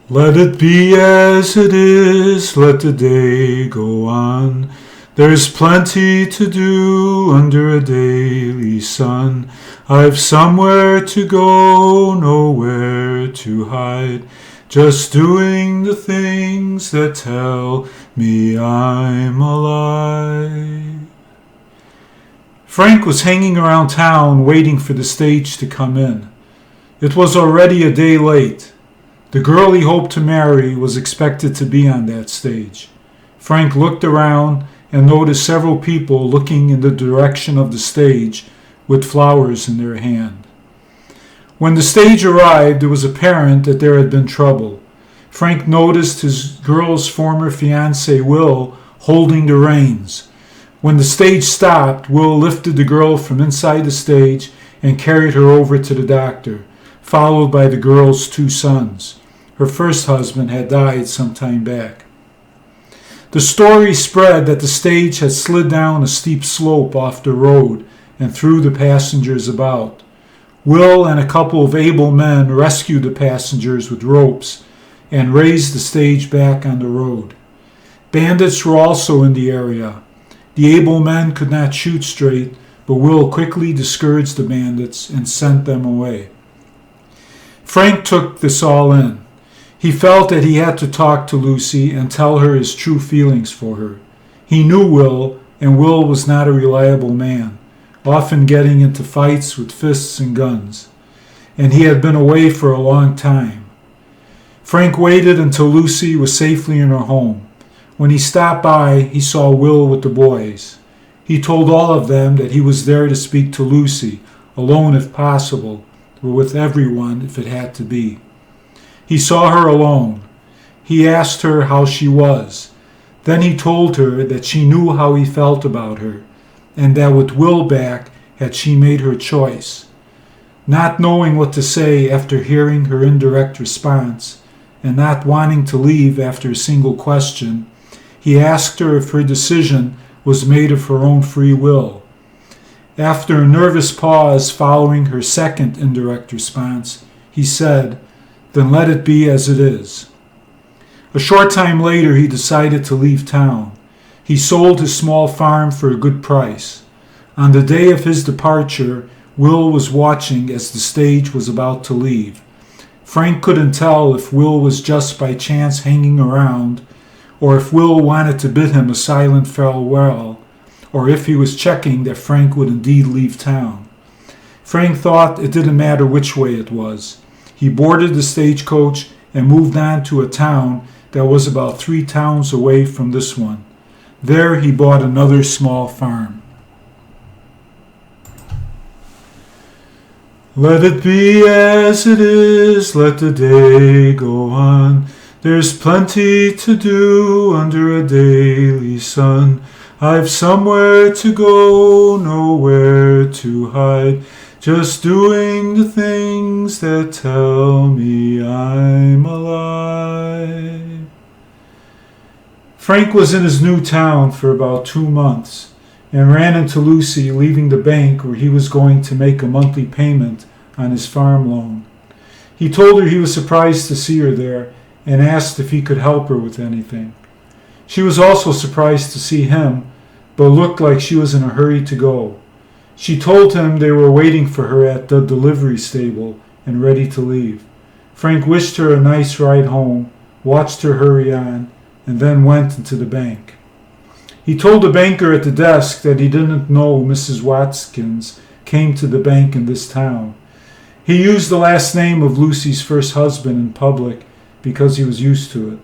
Let it be as it is, let the day go on. There's plenty to do under a daily sun. I've somewhere to go, nowhere to hide. Just doing the things that tell me I'm alive. Frank was hanging around town waiting for the stage to come in. It was already a day late. The girl he hoped to marry was expected to be on that stage. Frank looked around and noticed several people looking in the direction of the stage with flowers in their hand. When the stage arrived, it was apparent that there had been trouble. Frank noticed his girl's former fiancé, Will, holding the reins. When the stage stopped, Will lifted the girl from inside the stage and carried her over to the doctor, followed by the girl's two sons. Her first husband had died some time back. The story spread that the stage had slid down a steep slope off the road and threw the passengers about. Will and a couple of able men rescued the passengers with ropes and raised the stage back on the road. Bandits were also in the area. The able men could not shoot straight, but Will quickly discouraged the bandits and sent them away. Frank took this all in. He felt that he had to talk to Lucy and tell her his true feelings for her. He knew Will, and Will was not a reliable man, often getting into fights with fists and guns, and he had been away for a long time. Frank waited until Lucy was safely in her home. When he stopped by, he saw Will with the boys. He told all of them that he was there to speak to Lucy, alone if possible, or with everyone if it had to be. He saw her alone. He asked her how she was. Then he told her that she knew how he felt about her, and that with Will back had she made her choice. Not knowing what to say after hearing her indirect response, and not wanting to leave after a single question, he asked her if her decision was made of her own free will. After a nervous pause following her second indirect response, he said, "Then let it be as it is." A short time later, he decided to leave town. He sold his small farm for a good price. On the day of his departure, Will was watching as the stage was about to leave. Frank couldn't tell if Will was just by chance hanging around, or if Will wanted to bid him a silent farewell, or if he was checking that Frank would indeed leave town. Frank thought it didn't matter which way it was. He boarded the stagecoach and moved on to a town that was about 3 towns away from this one. There he bought another small farm. Let it be as it is, let the day go on. There's plenty to do under a daily sun. I've somewhere to go, nowhere to hide. Just doing the things that tell me I'm alive. Frank was in his new town for about 2 months and ran into Lucy leaving the bank where he was going to make a monthly payment on his farm loan. He told her he was surprised to see her there and asked if he could help her with anything. She was also surprised to see him, but looked like she was in a hurry to go. She told him they were waiting for her at the delivery stable and ready to leave. Frank wished her a nice ride home, watched her hurry on, and then went into the bank. He told the banker at the desk that he didn't know Mrs. Watkins came to the bank in this town. He used the last name of Lucy's first husband in public because he was used to it.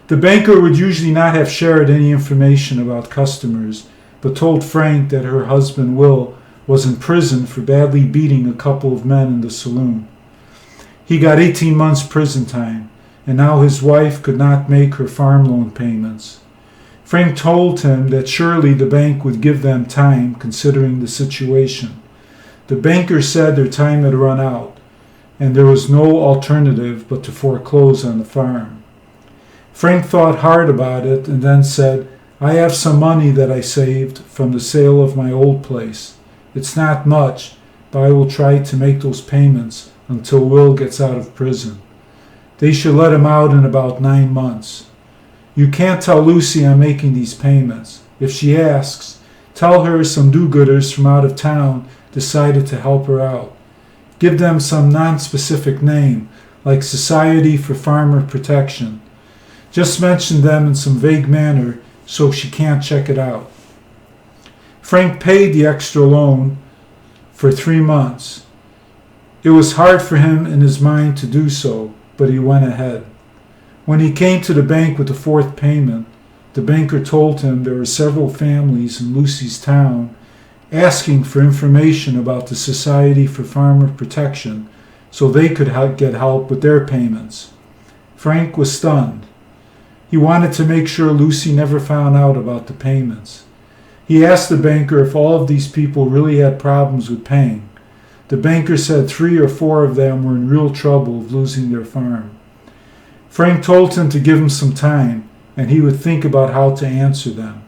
The banker would usually not have shared any information about customers, but told Frank that her husband Will was in prison for badly beating a couple of men in the saloon. He got 18 months prison time, and now his wife could not make her farm loan payments. Frank told him that surely the bank would give them time considering the situation. The banker said their time had run out, and there was no alternative but to foreclose on the farm. Frank thought hard about it and then said, "I have some money that I saved from the sale of my old place. It's not much, but I will try to make those payments until Will gets out of prison." They should let him out in about 9 months. You can't tell Lucy I'm making these payments. If she asks, tell her some do-gooders from out of town decided to help her out. Give them some non-specific name, like Society for Farmer Protection. Just mention them in some vague manner so she can't check it out. Frank paid the extra loan for 3 months. It was hard for him in his mind to do so, but he went ahead. When he came to the bank with the 4th payment, the banker told him there were several families in Lucy's town asking for information about the Society for Farmer Protection so they could get help with their payments. Frank was stunned. He wanted to make sure Lucy never found out about the payments. He asked the banker if all of these people really had problems with paying. The banker said 3 or 4 of them were in real trouble of losing their farm. Frank told him to give him some time, and he would think about how to answer them.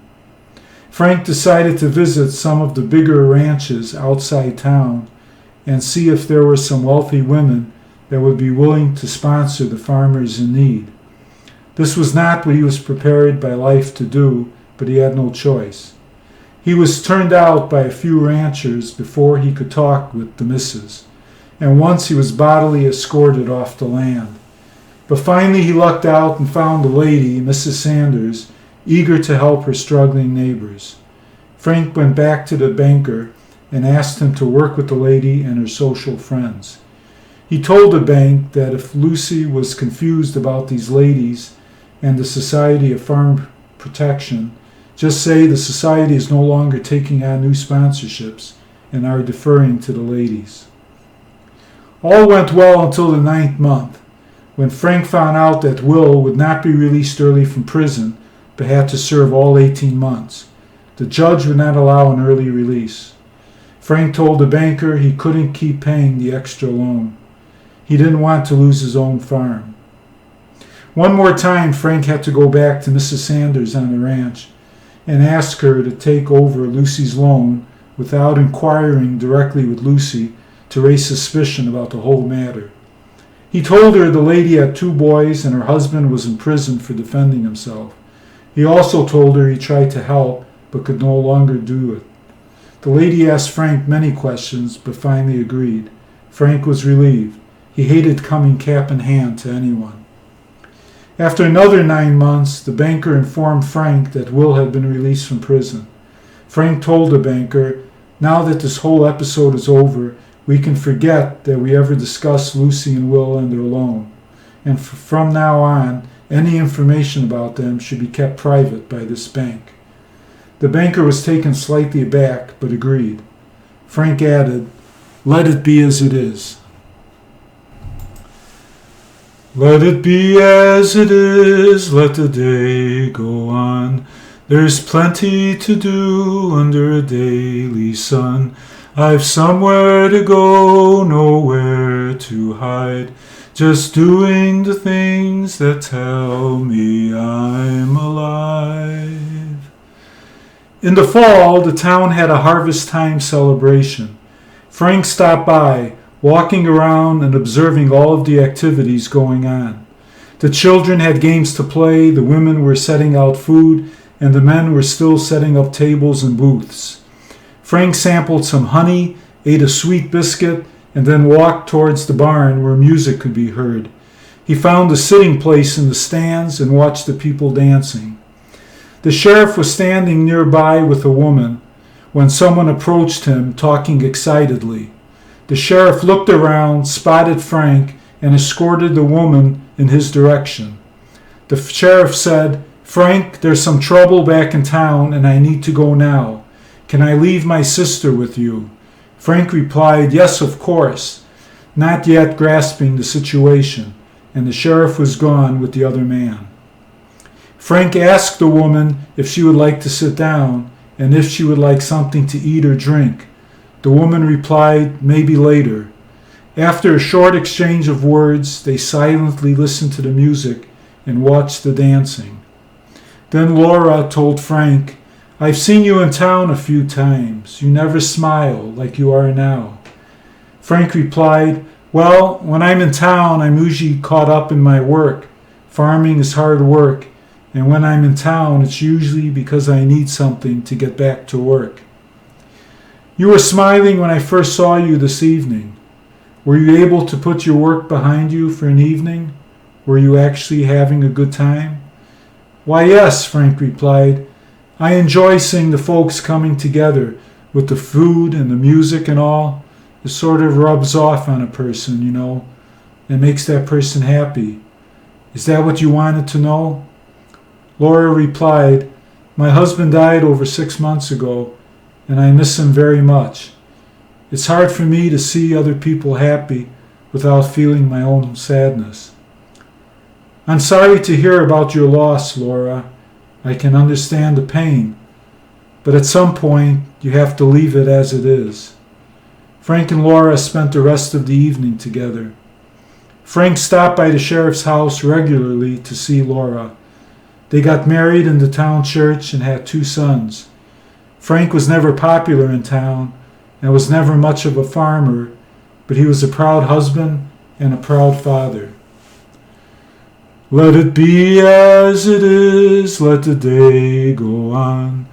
Frank decided to visit some of the bigger ranches outside town and see if there were some wealthy women that would be willing to sponsor the farmers in need. This was not what he was prepared by life to do, but he had no choice. He was turned out by a few ranchers before he could talk with the missus, and once he was bodily escorted off the land. But finally he lucked out and found a lady, Mrs. Sanders, eager to help her struggling neighbors. Frank went back to the banker and asked him to work with the lady and her social friends. He told the bank that if Lucy was confused about these ladies and the Society of Farm Protection, just say the society is no longer taking on new sponsorships and are deferring to the ladies. All went well until the 9th month, when Frank found out that Will would not be released early from prison, but had to serve all 18 months. The judge would not allow an early release. Frank told the banker he couldn't keep paying the extra loan. He didn't want to lose his own farm. One more time, Frank had to go back to Mrs. Sanders on the ranch and ask her to take over Lucy's loan without inquiring directly with Lucy to raise suspicion about the whole matter. He told her the lady had 2 boys and her husband was in prison for defending himself. He also told her he tried to help but could no longer do it. The lady asked Frank many questions but finally agreed. Frank was relieved. He hated coming cap in hand to anyone. After another 9 months, the banker informed Frank that Will had been released from prison. Frank told the banker, now that this whole episode is over, we can forget that we ever discussed Lucy and Will and their loan. And from now on, any information about them should be kept private by this bank. The banker was taken slightly aback, but agreed. Frank added, let it be as it is. Let it be as it is, let the day go on. There's plenty to do under a daily sun. I've somewhere to go, nowhere to hide. Just doing the things that tell me I'm alive. In the fall, the town had a harvest time celebration. Frank stopped by, walking around and observing all of the activities going on. The children had games to play, the women were setting out food, and the men were still setting up tables and booths. Frank sampled some honey, ate a sweet biscuit, and then walked towards the barn where music could be heard. He found a sitting place in the stands and watched the people dancing. The sheriff was standing nearby with a woman when someone approached him, talking excitedly. The sheriff looked around, spotted Frank, and escorted the woman in his direction. The sheriff said, Frank, there's some trouble back in town and I need to go now. Can I leave my sister with you? Frank replied, yes, of course, not yet grasping the situation, and the sheriff was gone with the other man. Frank asked the woman if she would like to sit down and if she would like something to eat or drink. The woman replied, maybe later. After a short exchange of words, they silently listened to the music and watched the dancing. Then Laura told Frank, I've seen you in town a few times. You never smile like you are now. Frank replied, Well, when I'm in town, I'm usually caught up in my work. Farming is hard work, and when I'm in town, it's usually because I need something to get back to work. You were smiling when I first saw you this evening. Were you able to put your work behind you for an evening? Were you actually having a good time? Why, yes, Frank replied. I enjoy seeing the folks coming together with the food and the music and all. It sort of rubs off on a person, you know. It makes that person happy. Is that what you wanted to know? Laura replied, My husband died over 6 months ago, and I miss him very much. It's hard for me to see other people happy without feeling my own sadness. I'm sorry to hear about your loss, Laura. I can understand the pain, but at some point you have to leave it as it is. Frank and Laura spent the rest of the evening together. Frank stopped by the sheriff's house regularly to see Laura. They got married in the town church and had 2 sons. Frank was never popular in town and was never much of a farmer, but he was a proud husband and a proud father. Let it be as it is, let the day go on.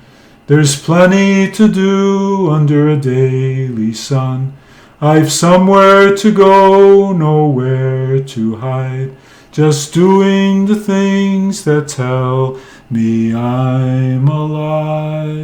There's plenty to do under a daily sun. I've somewhere to go, nowhere to hide. Just doing the things that tell me I'm alive.